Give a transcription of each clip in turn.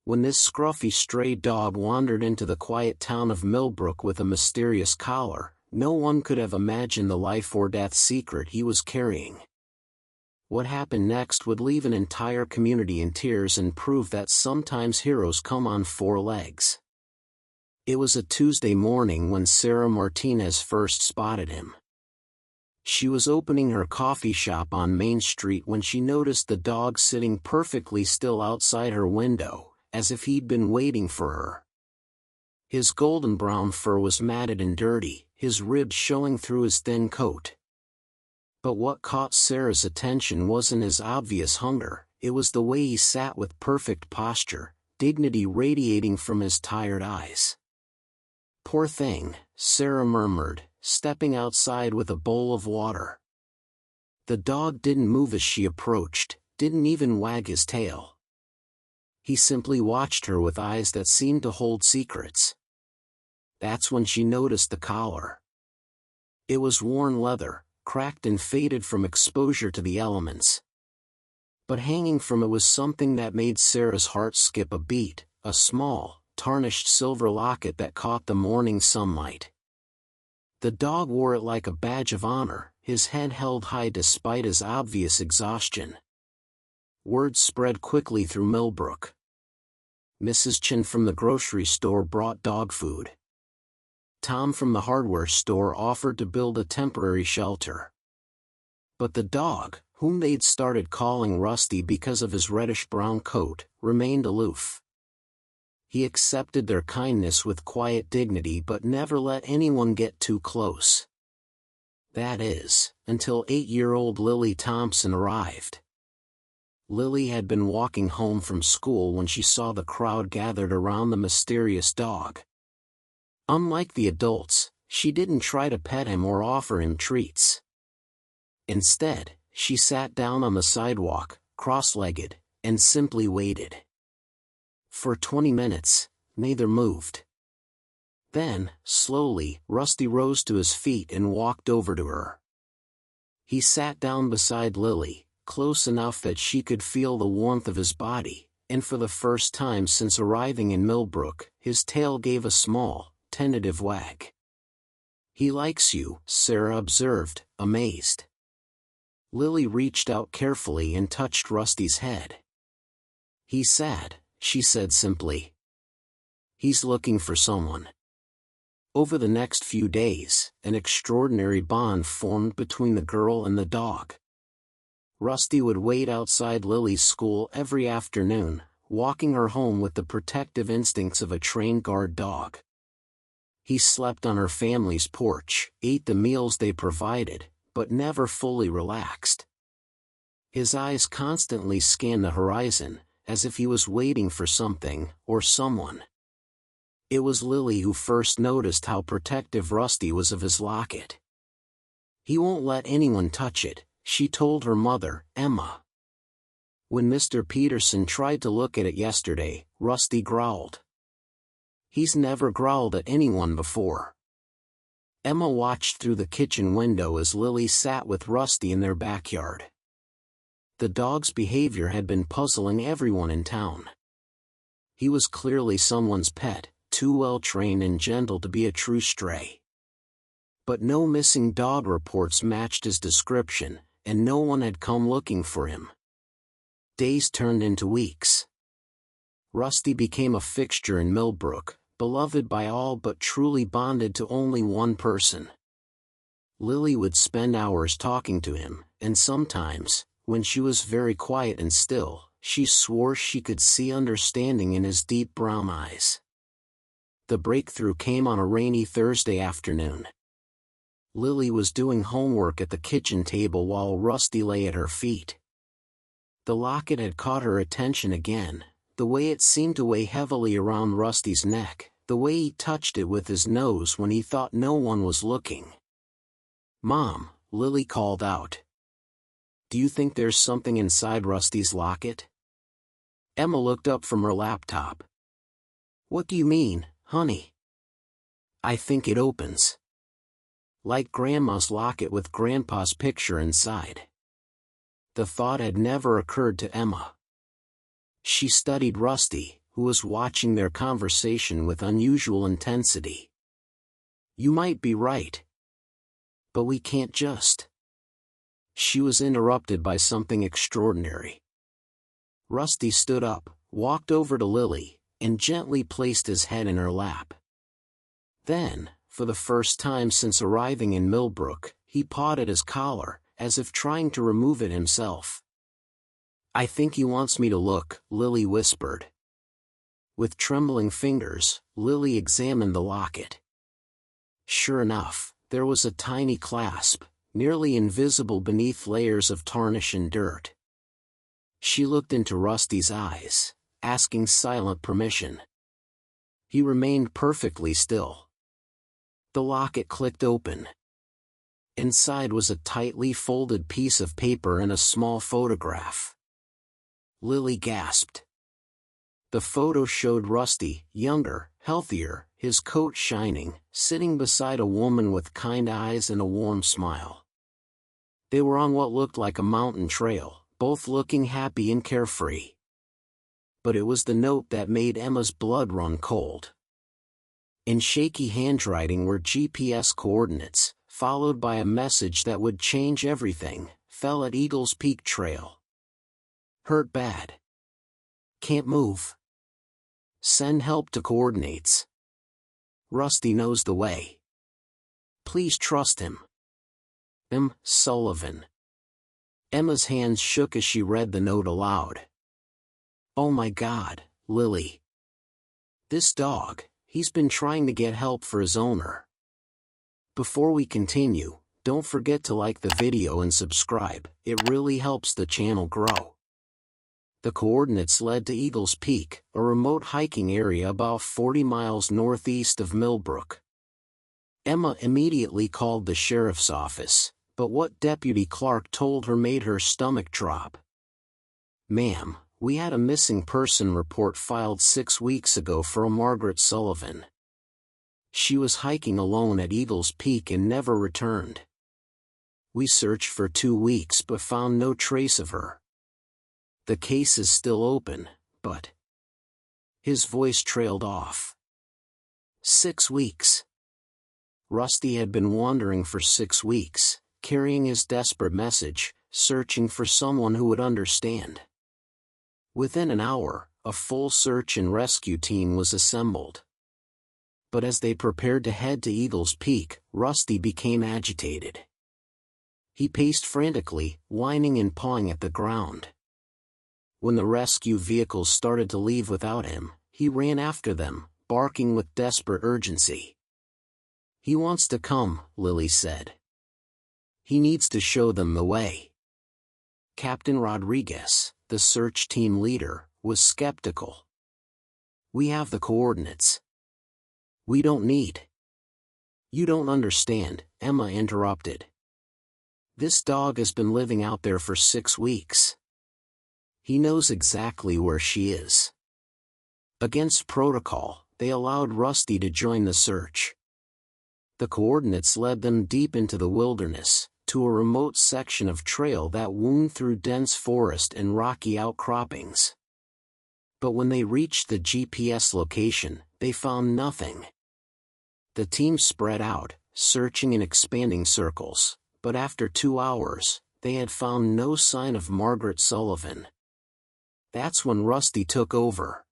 When this scruffy stray dog wandered into the quiet town of Millbrook with a mysterious collar, no one could have imagined the life-or-death secret he was carrying. What happened next would leave an entire community in tears and prove that sometimes heroes come on four legs. It was a Tuesday morning when Sarah Martinez first spotted him. She was opening her coffee shop on Main Street when she noticed the dog sitting perfectly still outside her window, as if he'd been waiting for her. His golden brown fur was matted and dirty, his ribs showing through his thin coat. But what caught Sarah's attention wasn't his obvious hunger, it was the way he sat with perfect posture, dignity radiating from his tired eyes. "Poor thing," Sarah murmured, stepping outside with a bowl of water. The dog didn't move as she approached, didn't even wag his tail. He simply watched her with eyes that seemed to hold secrets. That's when she noticed the collar. It was worn leather, cracked and faded from exposure to the elements. But hanging from it was something that made Sarah's heart skip a beat, a small, tarnished silver locket that caught the morning sunlight. The dog wore it like a badge of honor, his head held high despite his obvious exhaustion. Word spread quickly through Millbrook. Mrs. Chin from the grocery store brought dog food. Tom from the hardware store offered to build a temporary shelter. But the dog, whom they'd started calling Rusty because of his reddish-brown coat, remained aloof. He accepted their kindness with quiet dignity but never let anyone get too close. That is, until 8-year-old Lily Thompson arrived. Lily had been walking home from school when she saw the crowd gathered around the mysterious dog. Unlike the adults, she didn't try to pet him or offer him treats. Instead, she sat down on the sidewalk, cross-legged, and simply waited. For 20 minutes, neither moved. Then, slowly, Rusty rose to his feet and walked over to her. He sat down beside Lily, close enough that she could feel the warmth of his body, and for the first time since arriving in Millbrook, his tail gave a small, tentative wag. "He likes you," Sarah observed, amazed. Lily reached out carefully and touched Rusty's head. "He's sad," she said simply. "He's looking for someone." Over the next few days, an extraordinary bond formed between the girl and the dog. Rusty would wait outside Lily's school every afternoon, walking her home with the protective instincts of a trained guard dog. He slept on her family's porch, ate the meals they provided, but never fully relaxed. His eyes constantly scanned the horizon, as if he was waiting for something, or someone. It was Lily who first noticed how protective Rusty was of his locket. "He won't let anyone touch it," she told her mother, Emma. When Mr. Peterson tried to look at it yesterday, Rusty growled. He's never growled at anyone before. Emma watched through the kitchen window as Lily sat with Rusty in their backyard. The dog's behavior had been puzzling everyone in town. He was clearly someone's pet, too well trained and gentle to be a true stray. But no missing dog reports matched his description, and no one had come looking for him. Days turned into weeks. Rusty became a fixture in Millbrook, beloved by all but truly bonded to only one person. Lily would spend hours talking to him, and sometimes, when she was very quiet and still, she swore she could see understanding in his deep brown eyes. The breakthrough came on a rainy Thursday afternoon. Lily was doing homework at the kitchen table while Rusty lay at her feet. The locket had caught her attention again, the way it seemed to weigh heavily around Rusty's neck, the way he touched it with his nose when he thought no one was looking. "Mom," Lily called out. "Do you think there's something inside Rusty's locket?" Emma looked up from her laptop. "What do you mean, honey?" "I think it opens. Like Grandma's locket with Grandpa's picture inside." The thought had never occurred to Emma. She studied Rusty, who was watching their conversation with unusual intensity. "You might be right. But we can't just." She was interrupted by something extraordinary. Rusty stood up, walked over to Lily, and gently placed his head in her lap. Then, for the first time since arriving in Millbrook, he pawed at his collar, as if trying to remove it himself. "I think he wants me to look," Lily whispered. With trembling fingers, Lily examined the locket. Sure enough, there was a tiny clasp, nearly invisible beneath layers of tarnish and dirt. She looked into Rusty's eyes, asking silent permission. He remained perfectly still. The locket clicked open. Inside was a tightly folded piece of paper and a small photograph. Lily gasped. The photo showed Rusty, younger, healthier, his coat shining, sitting beside a woman with kind eyes and a warm smile. They were on what looked like a mountain trail, both looking happy and carefree. But it was the note that made Emma's blood run cold. In shaky handwriting were GPS coordinates, followed by a message that would change everything. Fell at Eagles Peak Trail. Hurt bad. Can't move. Send help to coordinates. Rusty knows the way. Please trust him. M. Sullivan. Emma's hands shook as she read the note aloud. "Oh my God, Lily. This dog, he's been trying to get help for his owner." Before we continue, don't forget to like the video and subscribe, it really helps the channel grow. The coordinates led to Eagles Peak, a remote hiking area about 40 miles northeast of Millbrook. Emma immediately called the sheriff's office, but what Deputy Clark told her made her stomach drop. "Ma'am, we had a missing person report filed 6 weeks ago for a Margaret Sullivan. She was hiking alone at Eagles Peak and never returned. We searched for 2 weeks but found no trace of her. The case is still open, but..." His voice trailed off. 6 weeks. Rusty had been wandering for 6 weeks, carrying his desperate message, searching for someone who would understand. Within an hour, a full search and rescue team was assembled. But as they prepared to head to Eagles Peak, Rusty became agitated. He paced frantically, whining and pawing at the ground. When the rescue vehicles started to leave without him, he ran after them, barking with desperate urgency. "He wants to come," Lily said. "He needs to show them the way." Captain Rodriguez, the search team leader, was skeptical. "We have the coordinates. We don't need..." "You don't understand," Emma interrupted. "This dog has been living out there for 6 weeks. He knows exactly where she is." Against protocol, they allowed Rusty to join the search. The coordinates led them deep into the wilderness, to a remote section of trail that wound through dense forest and rocky outcroppings. But when they reached the GPS location, they found nothing. The team spread out, searching in expanding circles, but after 2 hours, they had found no sign of Margaret Sullivan. That's when Rusty took over.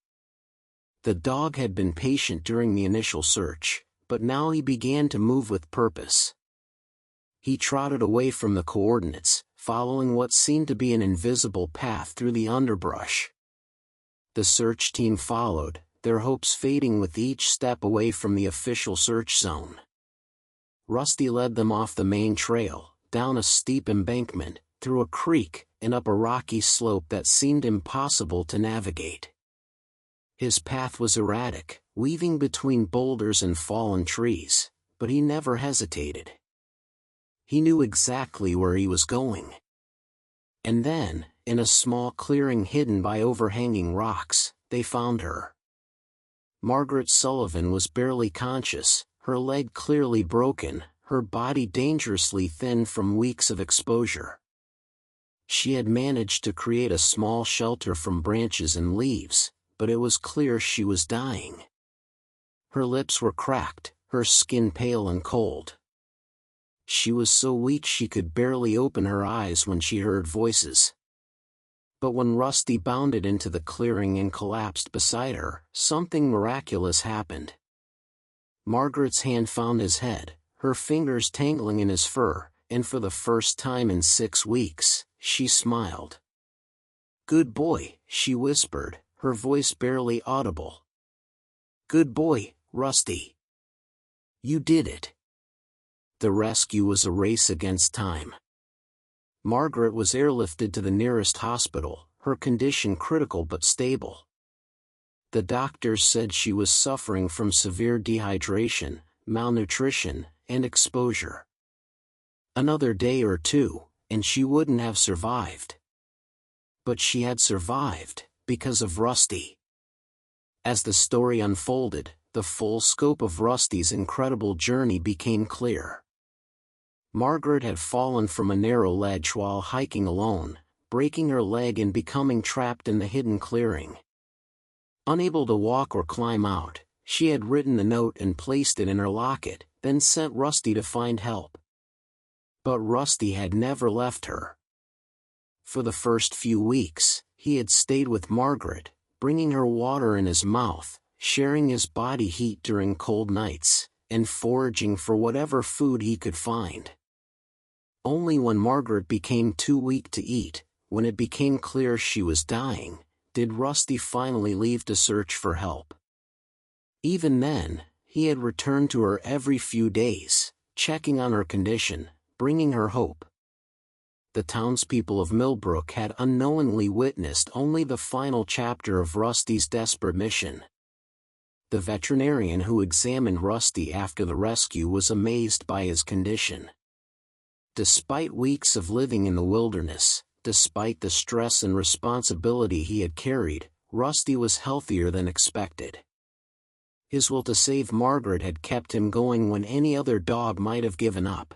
The dog had been patient during the initial search, but now he began to move with purpose. He trotted away from the coordinates, following what seemed to be an invisible path through the underbrush. The search team followed, their hopes fading with each step away from the official search zone. Rusty led them off the main trail, down a steep embankment, through a creek, and up a rocky slope that seemed impossible to navigate. His path was erratic, weaving between boulders and fallen trees, but he never hesitated. He knew exactly where he was going. And then, in a small clearing hidden by overhanging rocks, they found her. Margaret Sullivan was barely conscious, her leg clearly broken, her body dangerously thin from weeks of exposure. She had managed to create a small shelter from branches and leaves, but it was clear she was dying. Her lips were cracked, her skin pale and cold. She was so weak she could barely open her eyes when she heard voices. But when Rusty bounded into the clearing and collapsed beside her, something miraculous happened. Margaret's hand found his head, her fingers tangling in his fur, and for the first time in 6 weeks, she smiled. "Good boy," she whispered, her voice barely audible. "Good boy, Rusty. You did it." The rescue was a race against time. Margaret was airlifted to the nearest hospital, her condition critical but stable. The doctors said she was suffering from severe dehydration, malnutrition, and exposure. Another day or two, and she wouldn't have survived. But she had survived, because of Rusty. As the story unfolded, the full scope of Rusty's incredible journey became clear. Margaret had fallen from a narrow ledge while hiking alone, breaking her leg and becoming trapped in the hidden clearing. Unable to walk or climb out, she had written the note and placed it in her locket, then sent Rusty to find help. But Rusty had never left her. For the first few weeks, he had stayed with Margaret, bringing her water in his mouth, sharing his body heat during cold nights, and foraging for whatever food he could find. Only when Margaret became too weak to eat, when it became clear she was dying, did Rusty finally leave to search for help. Even then, he had returned to her every few days, checking on her condition, bringing her hope. The townspeople of Millbrook had unknowingly witnessed only the final chapter of Rusty's desperate mission. The veterinarian who examined Rusty after the rescue was amazed by his condition. Despite weeks of living in the wilderness, despite the stress and responsibility he had carried, Rusty was healthier than expected. His will to save Margaret had kept him going when any other dog might have given up.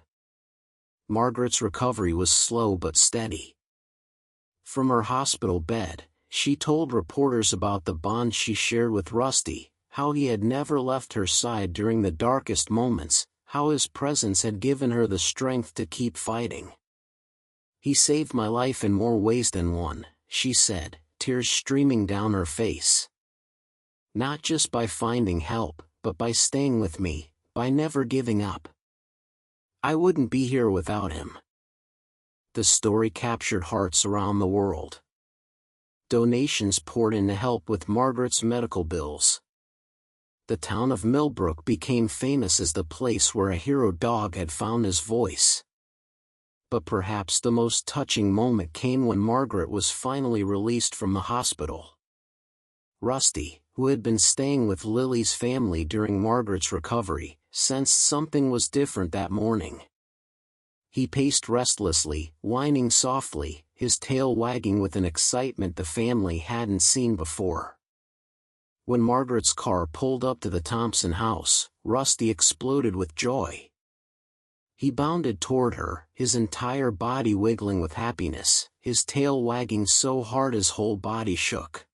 Margaret's recovery was slow but steady. From her hospital bed, she told reporters about the bond she shared with Rusty, how he had never left her side during the darkest moments, how his presence had given her the strength to keep fighting. "He saved my life in more ways than one," she said, tears streaming down her face. "Not just by finding help, but by staying with me, by never giving up. I wouldn't be here without him." The story captured hearts around the world. Donations poured in to help with Margaret's medical bills. The town of Millbrook became famous as the place where a hero dog had found his voice. But perhaps the most touching moment came when Margaret was finally released from the hospital. Rusty, who had been staying with Lily's family during Margaret's recovery, sensed something was different that morning. He paced restlessly, whining softly, his tail wagging with an excitement the family hadn't seen before. When Margaret's car pulled up to the Thompson house, Rusty exploded with joy. He bounded toward her, his entire body wiggling with happiness, his tail wagging so hard his whole body shook.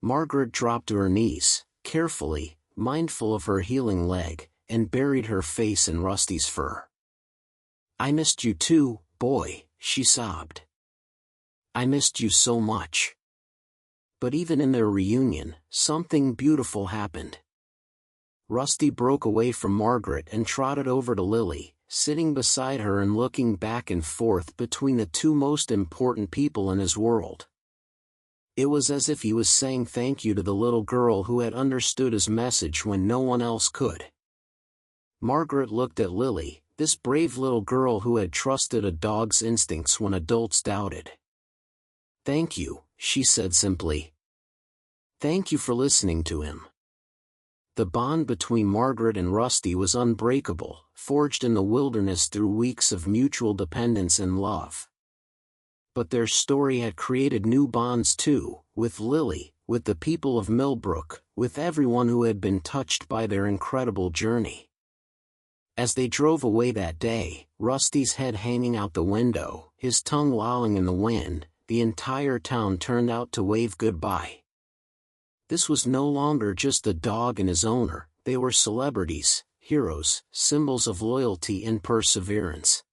Margaret dropped to her knees, carefully, mindful of her healing leg, and buried her face in Rusty's fur. "I missed you too, boy," she sobbed. "I missed you so much." But even in their reunion, something beautiful happened. Rusty broke away from Margaret and trotted over to Lily, sitting beside her and looking back and forth between the two most important people in his world. It was as if he was saying thank you to the little girl who had understood his message when no one else could. Margaret looked at Lily, this brave little girl who had trusted a dog's instincts when adults doubted. "Thank you," she said simply. "Thank you for listening to him." The bond between Margaret and Rusty was unbreakable, forged in the wilderness through weeks of mutual dependence and love. But their story had created new bonds too, with Lily, with the people of Millbrook, with everyone who had been touched by their incredible journey. As they drove away that day, Rusty's head hanging out the window, his tongue lolling in the wind, the entire town turned out to wave goodbye. This was no longer just a dog and his owner, they were celebrities, heroes, symbols of loyalty and perseverance.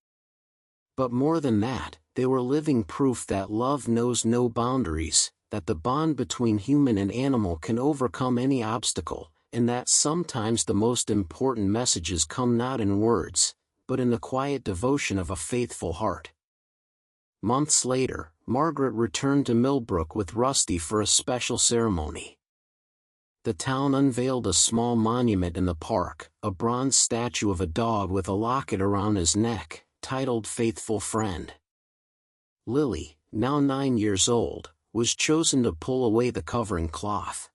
But more than that, they were living proof that love knows no boundaries, that the bond between human and animal can overcome any obstacle, and that sometimes the most important messages come not in words, but in the quiet devotion of a faithful heart. Months later, Margaret returned to Millbrook with Rusty for a special ceremony. The town unveiled a small monument in the park, a bronze statue of a dog with a locket around his neck, titled Faithful Friend. Lily, now 9 years old, was chosen to pull away the covering cloth.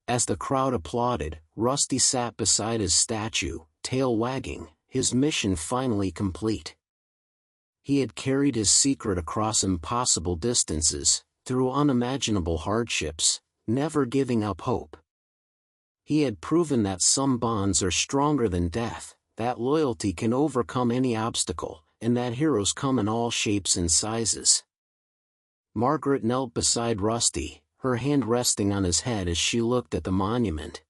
As the crowd applauded, Rusty sat beside his statue, tail wagging, his mission finally complete. He had carried his secret across impossible distances, through unimaginable hardships, never giving up hope. He had proven that some bonds are stronger than death, that loyalty can overcome any obstacle, and that heroes come in all shapes and sizes. Margaret knelt beside Rusty, her hand resting on his head as she looked at the monument.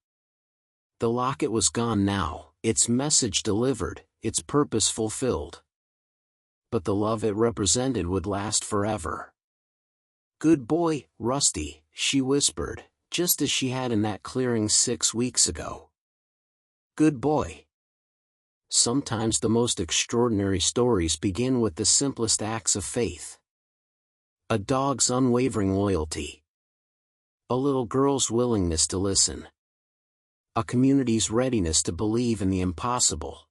The locket was gone now, its message delivered, its purpose fulfilled. But the love it represented would last forever. "Good boy, Rusty," she whispered, just as she had in that clearing 6 weeks ago. "Good boy." Sometimes the most extraordinary stories begin with the simplest acts of faith. A dog's unwavering loyalty. A little girl's willingness to listen. A community's readiness to believe in the impossible.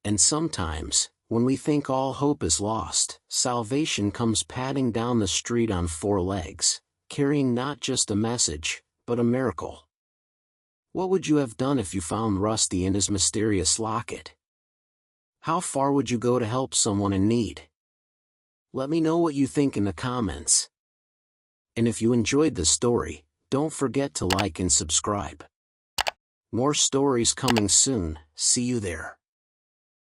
And sometimes, when we think all hope is lost, salvation comes padding down the street on 4 legs, carrying not just a message, but a miracle. What would you have done if you found Rusty and his mysterious locket? How far would you go to help someone in need? Let me know what you think in the comments. And if you enjoyed the story, don't forget to like and subscribe. More stories coming soon, see you there.